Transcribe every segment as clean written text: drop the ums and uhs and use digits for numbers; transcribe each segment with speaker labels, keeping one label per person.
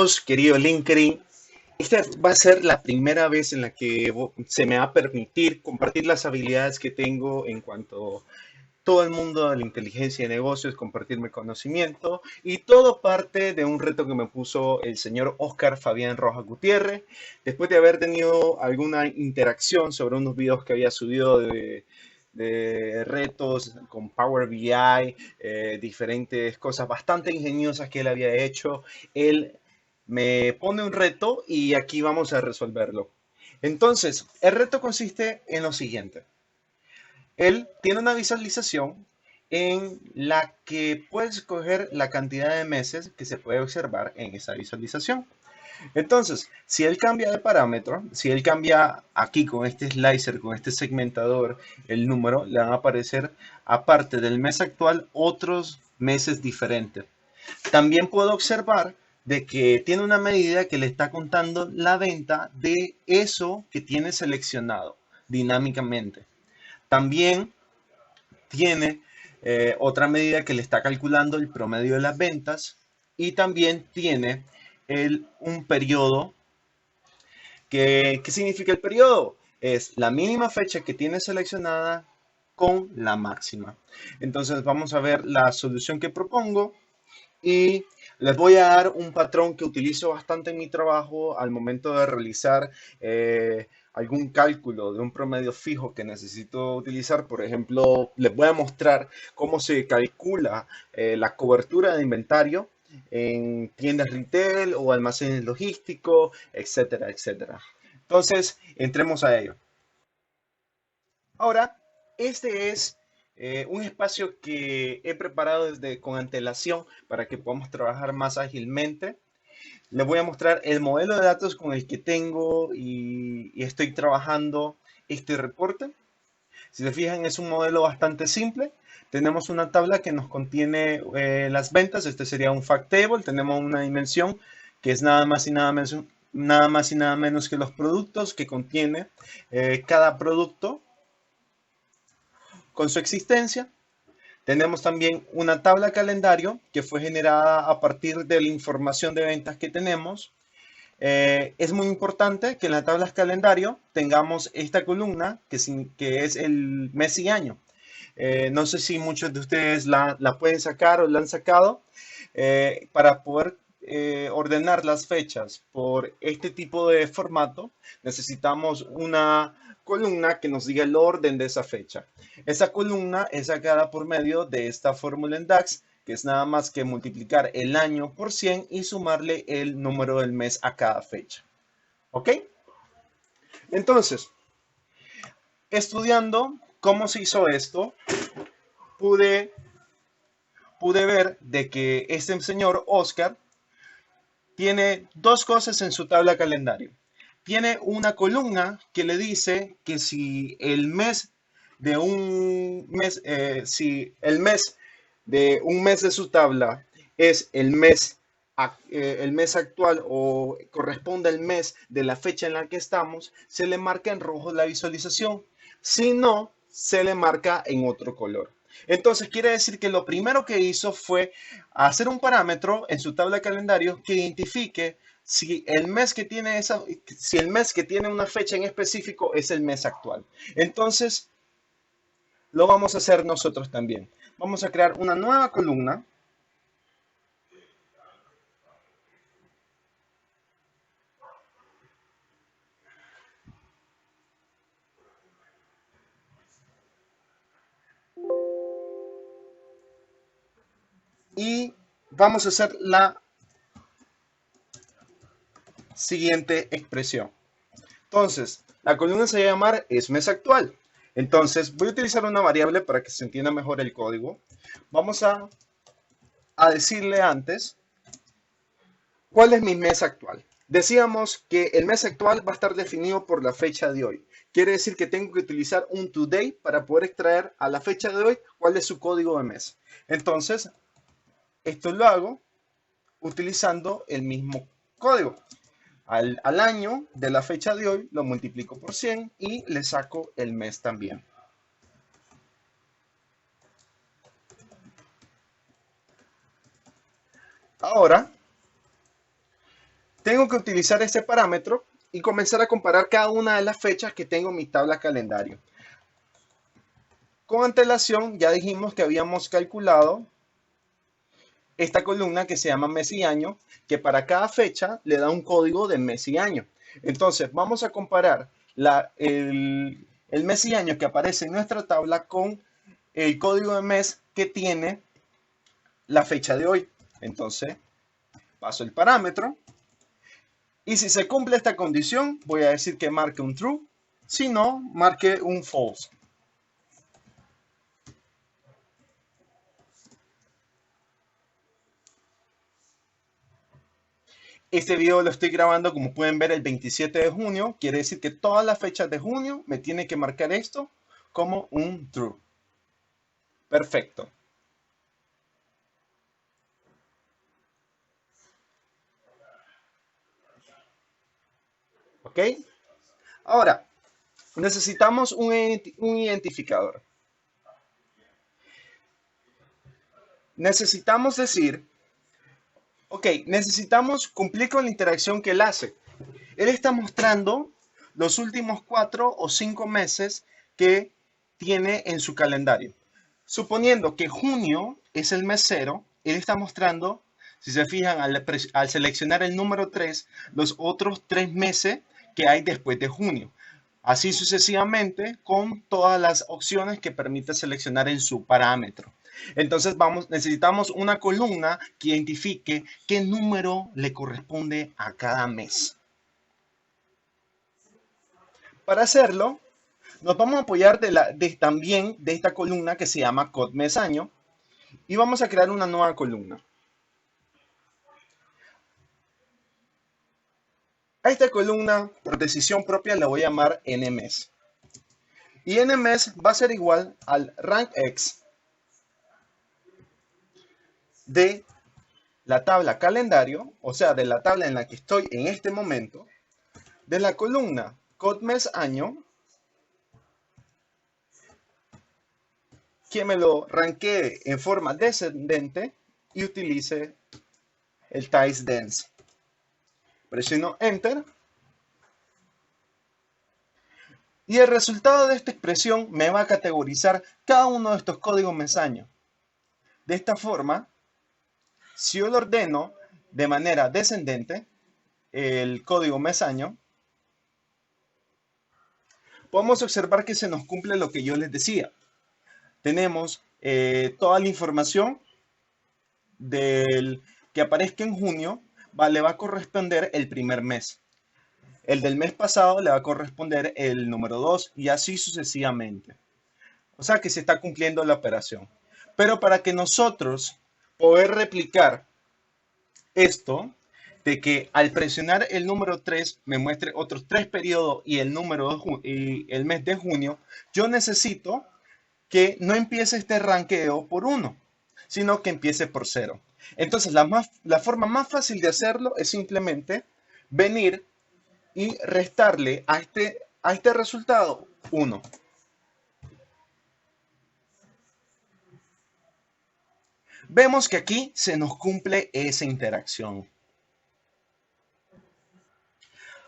Speaker 1: Saludos, querido LinkedIn. Esta va a ser la primera vez en la que se me va a permitir compartir las habilidades que tengo en cuanto a todo el mundo de la inteligencia de negocios, compartir mi conocimiento y todo parte de un reto que me puso el señor Oscar Fabián Rojas Gutiérrez, después de haber tenido alguna interacción sobre unos videos que había subido de retos con Power BI, diferentes cosas bastante ingeniosas que él había hecho. Él me pone un reto y aquí vamos a resolverlo. Entonces, el reto consiste en lo siguiente. Él tiene una visualización en la que puedes escoger la cantidad de meses que se puede observar en esa visualización. Entonces, si él cambia de parámetro, si él cambia aquí con este slicer, con este segmentador, el número, le van a aparecer, aparte del mes actual, otros meses diferentes. También puedo observar de que tiene una medida que le está contando la venta de eso que tiene seleccionado dinámicamente. También tiene otra medida que le está calculando el promedio de las ventas y también tiene un periodo. ¿Qué significa el periodo? Es la mínima fecha que tiene seleccionada con la máxima. Entonces vamos a ver la solución que propongo y les voy a dar un patrón que utilizo bastante en mi trabajo al momento de realizar algún cálculo de un promedio fijo que necesito utilizar. Por ejemplo, les voy a mostrar cómo se calcula la cobertura de inventario en tiendas retail o almacenes logísticos, etcétera, etcétera. Entonces, entremos a ello. Ahora, este es un espacio que he preparado desde con antelación para que podamos trabajar más ágilmente. Les voy a mostrar el modelo de datos con el que tengo y estoy trabajando este reporte. Si se fijan, es un modelo bastante simple. Tenemos una tabla que nos contiene las ventas. Este sería un fact table. Tenemos una dimensión que es nada más y nada menos que los productos que contiene cada producto con su existencia. Tenemos también una tabla calendario que fue generada a partir de la información de ventas que tenemos. Es muy importante que en la tabla calendario tengamos esta columna que es el mes y año. No sé si muchos de ustedes la pueden sacar o la han sacado para poder ordenar las fechas por este tipo de formato. Necesitamos una columna que nos diga el orden de esa fecha. Esa columna es sacada por medio de esta fórmula en DAX, que es nada más que multiplicar el año por 100 y sumarle el número del mes a cada fecha. ¿Ok? Entonces, estudiando cómo se hizo esto, pude, pude ver de que este señor Oscar tiene dos cosas en su tabla calendario. Tiene una columna que le dice que si el mes de un mes, si el mes de un mes de su tabla es el mes actual o corresponde al mes de la fecha en la que estamos, se le marca en rojo la visualización. Si no, se le marca en otro color. Entonces quiere decir que lo primero que hizo fue hacer un parámetro en su tabla de calendario que identifique si el mes que tiene una fecha en específico es el mes actual. Entonces lo vamos a hacer nosotros también. Vamos a crear una nueva columna. Y vamos a hacer la siguiente expresión. Entonces, la columna se va a llamar es mes actual. Entonces, voy a utilizar una variable para que se entienda mejor el código. Vamos a decirle antes cuál es mi mes actual. Decíamos que el mes actual va a estar definido por la fecha de hoy. Quiere decir que tengo que utilizar un today para poder extraer a la fecha de hoy cuál es su código de mes. Entonces, esto lo hago utilizando el mismo código. Al año de la fecha de hoy lo multiplico por 100 y le saco el mes también. Ahora Tengo que utilizar este parámetro y comenzar a comparar cada una de las fechas que tengo en mi tabla calendario. Con antelación ya dijimos que habíamos calculado esta columna que se llama mes y año, que para cada fecha le da un código de mes y año. Entonces vamos a comparar el mes y año que aparece en nuestra tabla con el código de mes que tiene la fecha de hoy. Entonces paso el parámetro y si se cumple esta condición voy a decir que marque un true, si no, marque un false. Este video lo estoy grabando, como pueden ver, el 27 de junio. Quiere decir que todas las fechas de junio me tiene que marcar esto como un true. Perfecto. ¿Ok? Ahora, necesitamos un identificador. Necesitamos decir, ok, necesitamos cumplir con la interacción que él hace. Él está mostrando los últimos 4 o 5 meses que tiene en su calendario. Suponiendo que junio es el mes 0, él está mostrando, si se fijan, al seleccionar el número 3, los otros 3 meses que hay después de junio. Así sucesivamente con todas las opciones que permite seleccionar en su parámetro. Entonces necesitamos una columna que identifique qué número le corresponde a cada mes. Para hacerlo, nos vamos a apoyar también de esta columna que se llama code mes año y vamos a crear una nueva columna. A esta columna, por decisión propia, la voy a llamar nmes. Y nmes va a ser igual al rankx de la tabla calendario, o sea, de la tabla en la que estoy en este momento, de la columna code mes año, que me lo ranquee en forma descendente y utilice el times dense. Presiono Enter. Y el resultado de esta expresión me va a categorizar cada uno de estos códigos mes año. De esta forma, si yo lo ordeno de manera descendente, el código mes año, podemos observar que se nos cumple lo que yo les decía. Tenemos toda la información del que aparezca en junio, le va a corresponder el primer mes. El del mes pasado le va a corresponder el número 2 y así sucesivamente. O sea que se está cumpliendo la operación. Pero para que nosotros poder replicar esto, de que al presionar el número 3 me muestre otros 3 periodos y el mes de junio, yo necesito que no empiece este ranqueo por 1, sino que empiece por 0. Entonces la forma más fácil de hacerlo es simplemente venir y restarle a este resultado 1. Vemos que aquí se nos cumple esa interacción.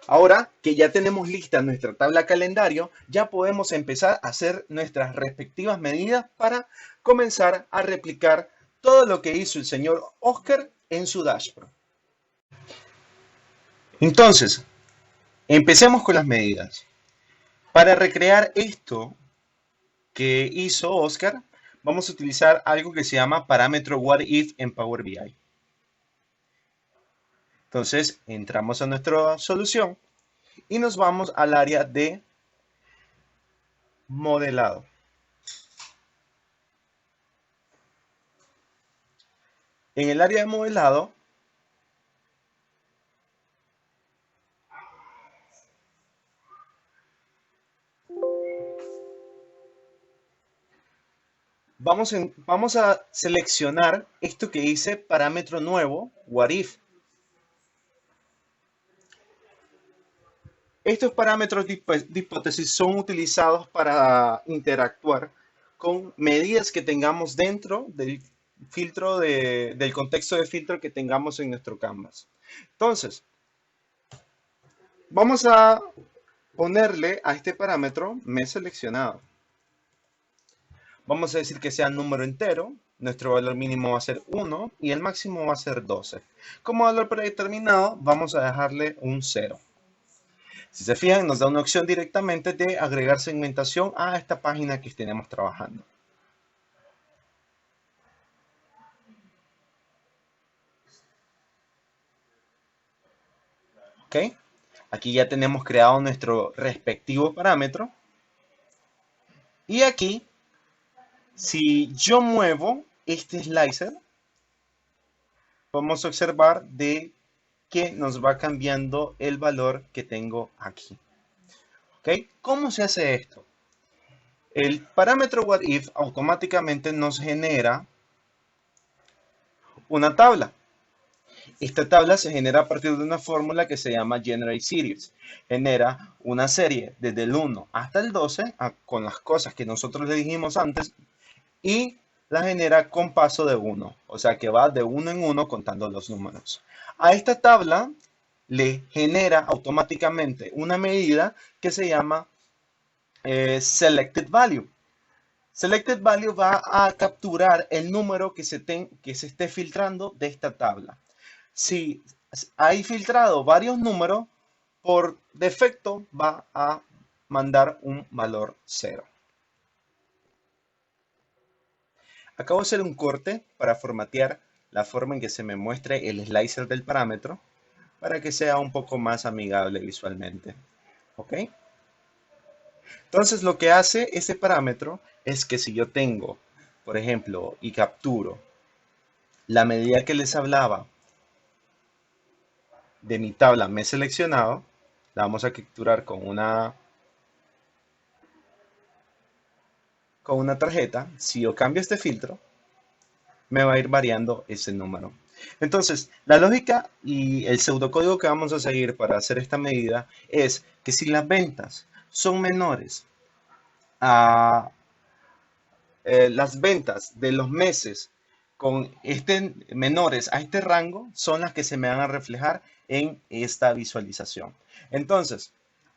Speaker 1: Ahora que ya tenemos lista nuestra tabla calendario, ya podemos empezar a hacer nuestras respectivas medidas para comenzar a replicar todo lo que hizo el señor Oscar en su dashboard. Entonces, empecemos con las medidas. Para recrear esto que hizo Oscar, vamos a utilizar algo que se llama parámetro what if en Power BI. Entonces, entramos a nuestra solución y nos vamos al área de modelado. En el área de modelado, vamos a seleccionar esto que dice parámetro nuevo, what if. Estos parámetros de hipótesis son utilizados para interactuar con medidas que tengamos dentro del filtro del contexto de filtro que tengamos en nuestro canvas. Entonces, Vamos a ponerle a este parámetro mes seleccionado. Vamos a decir que sea número entero. Nuestro valor mínimo va a ser 1 y el máximo va a ser 12. Como valor predeterminado, vamos a dejarle un 0. Si se fijan, nos da una opción directamente de agregar segmentación a esta página que tenemos trabajando. ¿Ok? Aquí ya tenemos creado nuestro respectivo parámetro. Y aquí, si yo muevo este slicer, podemos observar de que nos va cambiando el valor que tengo aquí. ¿Ok? ¿Cómo se hace esto? El parámetro whatIf automáticamente nos genera una tabla. Esta tabla se genera a partir de una fórmula que se llama Generate Series. Genera una serie desde el 1 hasta el 12 con las cosas que nosotros le dijimos antes y la genera con paso de 1. O sea que va de 1 en 1 contando los números. A esta tabla le genera automáticamente una medida que se llama Selected Value. Selected Value va a capturar el número que se esté filtrando de esta tabla. Si hay filtrado varios números, por defecto va a mandar un valor 0. Acabo de hacer un corte para formatear la forma en que se me muestre el slicer del parámetro para que sea un poco más amigable visualmente. ¿Ok? Entonces lo que hace ese parámetro es que si yo tengo, por ejemplo, y capturo la medida que les hablaba de mi tabla mes seleccionado, la vamos a capturar con una tarjeta. Si yo cambio este filtro, me va a ir variando ese número. Entonces, la lógica y el pseudocódigo que vamos a seguir para hacer esta medida es que si las ventas son menores a las ventas de los meses con menores a este rango, son las que se me van a reflejar en esta visualización. Entonces,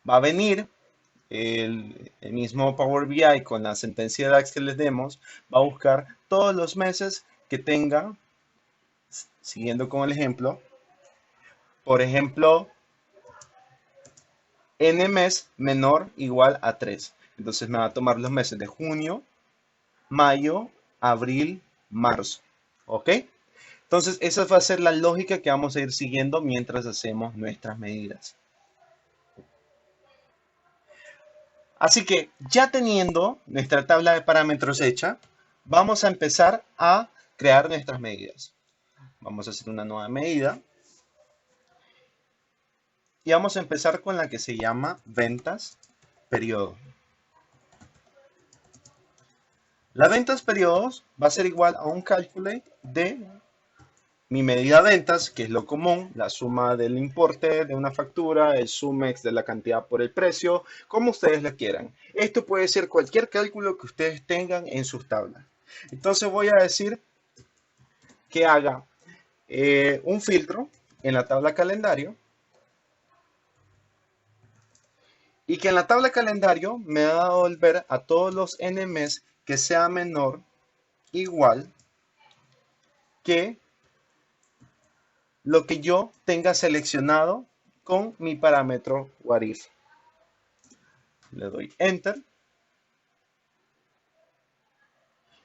Speaker 1: va a venir el mismo Power BI con la sentencia de DAX que les demos, va a buscar todos los meses que tenga, siguiendo con el ejemplo, por ejemplo, n mes menor igual a 3. Entonces me va a tomar los meses de junio, mayo, abril, marzo. ¿Ok? Entonces esa va a ser la lógica que vamos a ir siguiendo mientras hacemos nuestras medidas. Así que ya teniendo nuestra tabla de parámetros hecha, vamos a empezar a crear nuestras medidas. Vamos a hacer una nueva medida. Y vamos a empezar con la que se llama ventas periodo. La ventas periodos va a ser igual a un calculate de mi medida ventas, que es lo común, la suma del importe de una factura, el sumex de la cantidad por el precio, como ustedes la quieran. Esto puede ser cualquier cálculo que ustedes tengan en sus tablas. Entonces voy a decir que haga un filtro en la tabla calendario y que en la tabla calendario me va a devolver a todos los NMs que sea menor igual que lo que yo tenga seleccionado con mi parámetro whatIf. Le doy Enter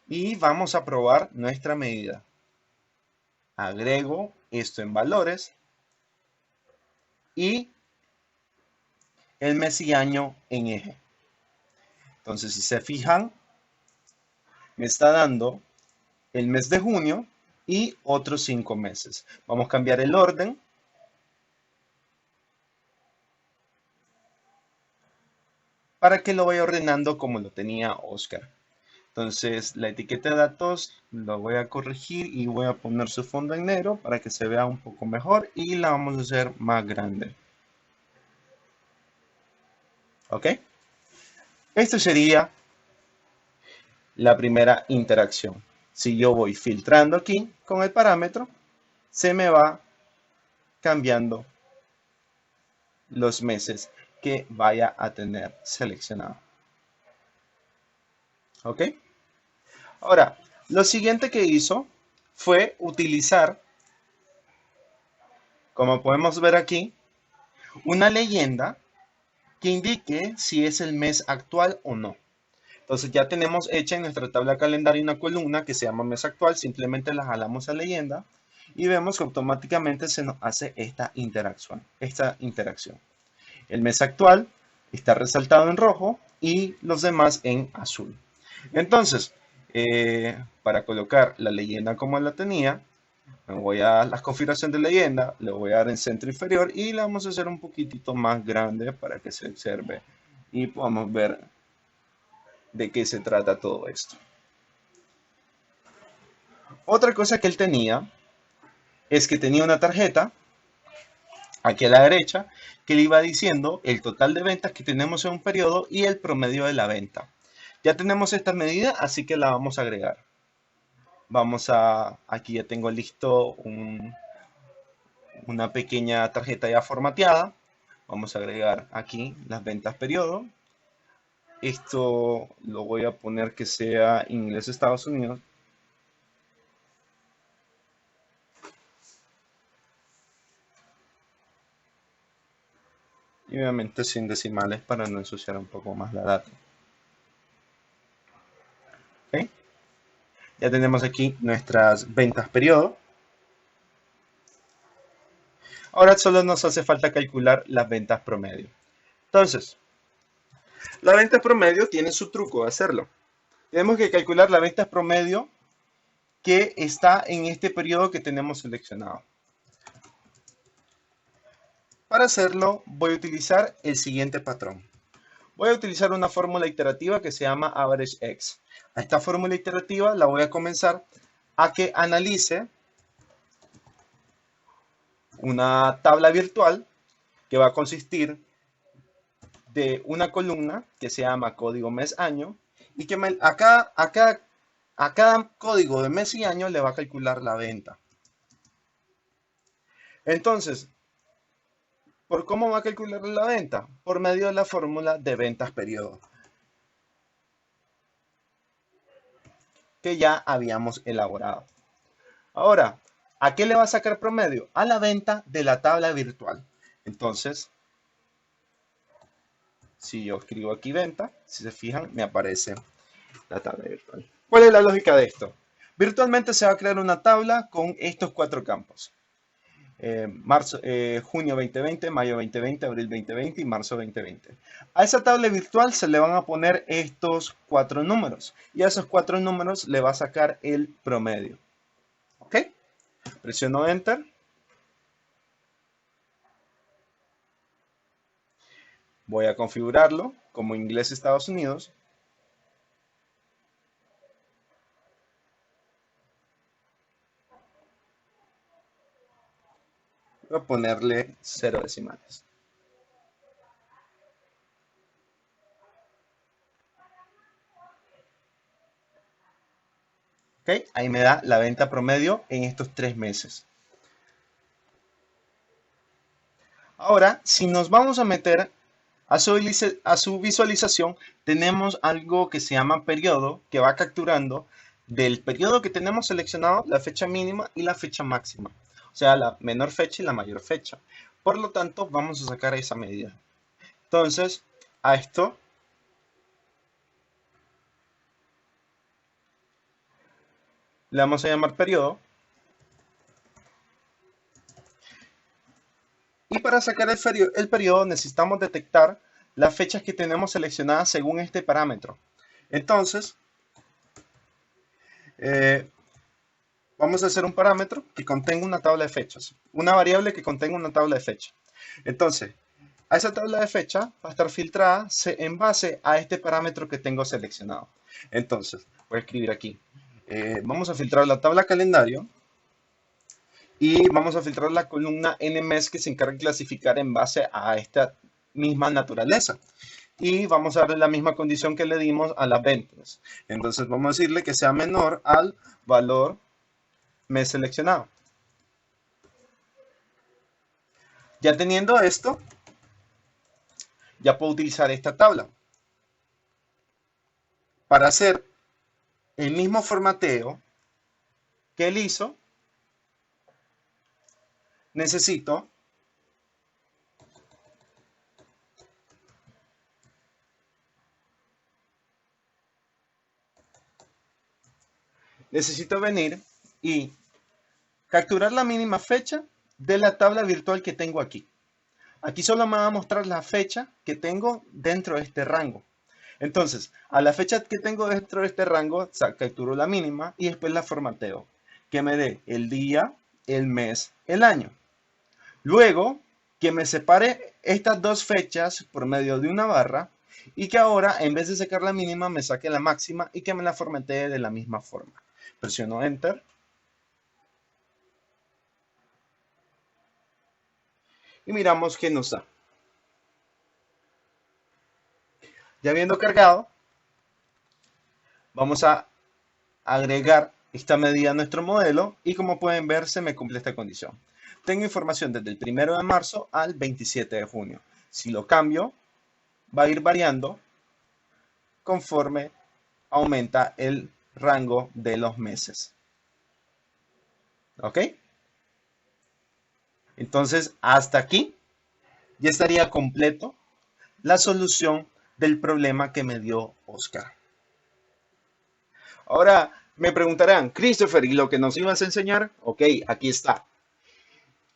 Speaker 1: y vamos a probar nuestra medida. Agrego esto en valores y el mes y año en eje. Entonces, si se fijan, me está dando el mes de junio y otros 5 meses. Vamos a cambiar el orden. Para que lo vaya ordenando como lo tenía Oscar. Entonces, la etiqueta de datos lo voy a corregir y voy a poner su fondo en negro para que se vea un poco mejor y la vamos a hacer más grande. ¿Ok? Esto sería la primera interacción. Si yo voy filtrando aquí con el parámetro, se me va cambiando los meses que vaya a tener seleccionado. ¿Ok? Ahora, lo siguiente que hizo fue utilizar, como podemos ver aquí, una leyenda que indique si es el mes actual o no. Entonces ya tenemos hecha en nuestra tabla de calendario una columna que se llama mes actual, simplemente la jalamos a leyenda y vemos que automáticamente se nos hace esta interacción. El mes actual está resaltado en rojo y los demás en azul. Entonces, para colocar la leyenda como la tenía, me voy a la configuración de leyenda, le voy a dar en centro inferior y la vamos a hacer un poquitito más grande para que se observe y podamos ver de qué se trata todo esto. Otra cosa que él tenía es que tenía una tarjeta aquí a la derecha que le iba diciendo el total de ventas que tenemos en un periodo y el promedio de la venta. Ya tenemos esta medida, así que la vamos a agregar. Aquí ya tengo listo una pequeña tarjeta ya formateada. Vamos a agregar aquí las ventas periodo. Esto lo voy a poner que sea inglés Estados Unidos. Y obviamente sin decimales para no ensuciar un poco más la data. ¿Okay? Ya tenemos aquí nuestras ventas periodo. Ahora solo nos hace falta calcular las ventas promedio. Entonces, la venta promedio tiene su truco de hacerlo. Tenemos que calcular la venta promedio que está en este periodo que tenemos seleccionado. Para hacerlo, voy a utilizar el siguiente patrón. Voy a utilizar una fórmula iterativa que se llama AverageX. A esta fórmula iterativa la voy a comenzar a que analice una tabla virtual que va a consistir de una columna que se llama código mes año y que a cada código de mes y año le va a calcular la venta. Entonces, ¿por cómo va a calcular la venta? Por medio de la fórmula de ventas periodo que ya habíamos elaborado. Ahora, ¿a qué le va a sacar promedio? A la venta de la tabla virtual. Entonces, si yo escribo aquí venta, si se fijan, me aparece la tabla virtual. ¿Cuál es la lógica de esto? Virtualmente se va a crear una tabla con estos 4 campos. Junio 2020, mayo 2020, abril 2020 y marzo 2020. A esa tabla virtual se le van a poner estos 4 números y a esos 4 números le va a sacar el promedio. ¿Ok? Presiono Enter. Voy a configurarlo como inglés Estados Unidos. Voy a ponerle 0 decimales. ¿Ok? Ahí me da la venta promedio en estos 3 meses. Ahora, si nos vamos a meter a su visualización, tenemos algo que se llama periodo, que va capturando del periodo que tenemos seleccionado la fecha mínima y la fecha máxima. O sea, la menor fecha y la mayor fecha. Por lo tanto, vamos a sacar esa medida. Entonces, a esto le vamos a llamar periodo. Y para sacar el periodo necesitamos detectar las fechas que tenemos seleccionadas según este parámetro. Entonces, vamos a hacer un parámetro que contenga una tabla de fechas. Una variable que contenga una tabla de fecha. Entonces, a esa tabla de fecha va a estar filtrada en base a este parámetro que tengo seleccionado. Entonces, voy a escribir aquí. Vamos a filtrar la tabla calendario. Y vamos a filtrar la columna NMES que se encarga de clasificar en base a esta misma naturaleza. Y vamos a darle la misma condición que le dimos a las ventas. Entonces vamos a decirle que sea menor al valor mes seleccionado. Ya teniendo esto, ya puedo utilizar esta tabla. Para hacer el mismo formateo que él hizo, necesito venir y capturar la mínima fecha de la tabla virtual que tengo aquí. Aquí solo me va a mostrar la fecha que tengo dentro de este rango. Entonces, a la fecha que tengo dentro de este rango, capturo la mínima y después la formateo, que me dé el día, el mes, el año. Luego, que me separe estas dos fechas por medio de una barra y que ahora, en vez de sacar la mínima, me saque la máxima y que me la formatee de la misma forma. Presiono Enter. Y miramos qué nos da. Ya habiendo cargado, vamos a agregar esta medida a nuestro modelo y como pueden ver se me cumple esta condición. Tengo información desde el 1 de marzo al 27 de junio. Si lo cambio, va a ir variando conforme aumenta el rango de los meses. ¿Ok? Entonces, hasta aquí ya estaría completo la solución del problema que me dio Oscar. Ahora me preguntarán, Christopher, ¿y lo que nos ibas a enseñar? Ok, aquí está.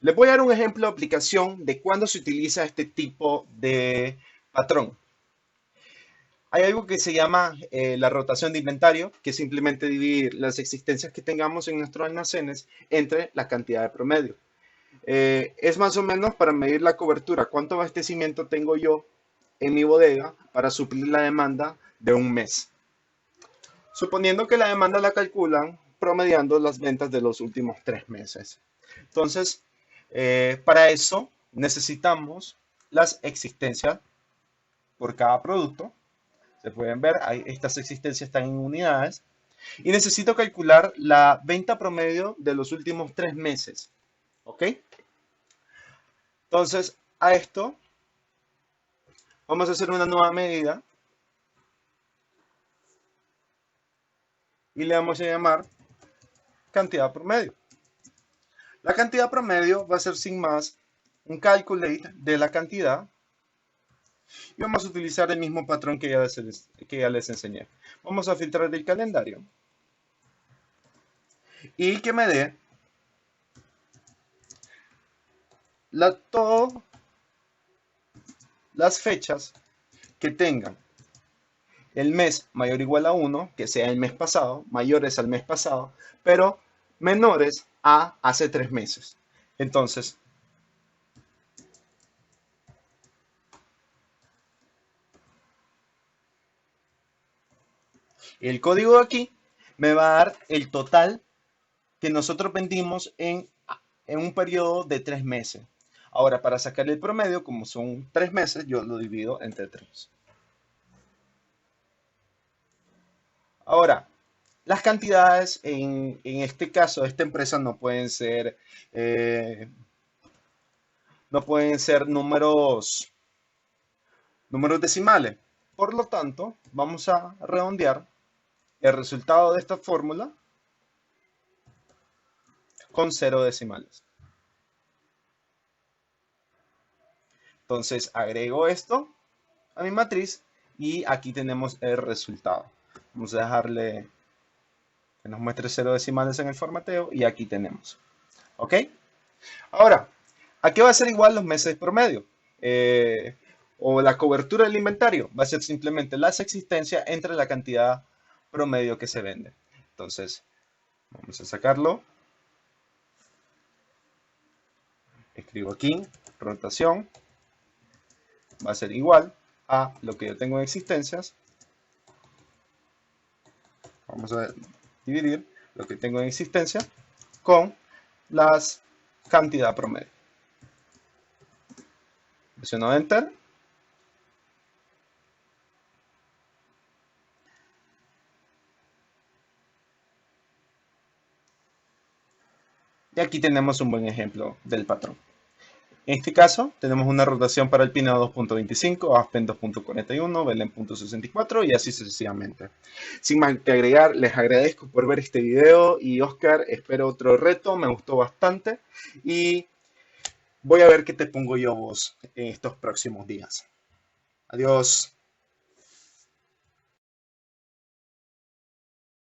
Speaker 1: Les voy a dar un ejemplo de aplicación de cuándo se utiliza este tipo de patrón. Hay algo que se llama la rotación de inventario, que es simplemente dividir las existencias que tengamos en nuestros almacenes entre la cantidad de promedio. Es más o menos para medir la cobertura, cuánto abastecimiento tengo yo en mi bodega para suplir la demanda de un mes. Suponiendo que la demanda la calculan promediando las ventas de los últimos 3 meses. Entonces, para eso necesitamos las existencias por cada producto. Se pueden ver, estas existencias están en unidades. Y necesito calcular la venta promedio de los últimos 3 meses. ¿Ok? Entonces, a esto vamos a hacer una nueva medida. Y le vamos a llamar cantidad promedio. La cantidad promedio va a ser sin más un calculate de la cantidad. Y vamos a utilizar el mismo patrón que ya les enseñé. Vamos a filtrar el calendario. Y que me dé todas las fechas que tengan el mes mayor o igual a 1, que sea el mes pasado, mayores al mes pasado, pero menores a hace 3 meses. Entonces, el código de aquí me va a dar el total que nosotros vendimos en un periodo de 3 meses. Ahora, para sacar el promedio, como son 3 meses, yo lo divido entre 3. Ahora, las cantidades en este caso de esta empresa eh, no pueden ser números decimales. Por lo tanto, vamos a redondear el resultado de esta fórmula con 0 decimales. Entonces agrego esto a mi matriz y aquí tenemos el resultado. Vamos a dejarle que nos muestre 0 decimales en el formateo y aquí tenemos. ¿Ok? Ahora, ¿a qué va a ser igual los meses promedio? O la cobertura del inventario. Va a ser simplemente las existencias entre la cantidad promedio que se vende. Entonces, vamos a sacarlo. Escribo aquí, rotación. Va a ser igual a lo que yo tengo en existencias. Vamos a dividir lo que tengo en existencia con las cantidad promedio. Presiono Enter. Y aquí tenemos un buen ejemplo del patrón. En este caso, tenemos una rotación para el Pineda 2.25, Aspen 2.41, Belén 0.64 y así sucesivamente. Sin más que agregar, les agradezco por ver este video y Oscar, espero otro reto, me gustó bastante y voy a ver qué te pongo yo vos en estos próximos días. Adiós.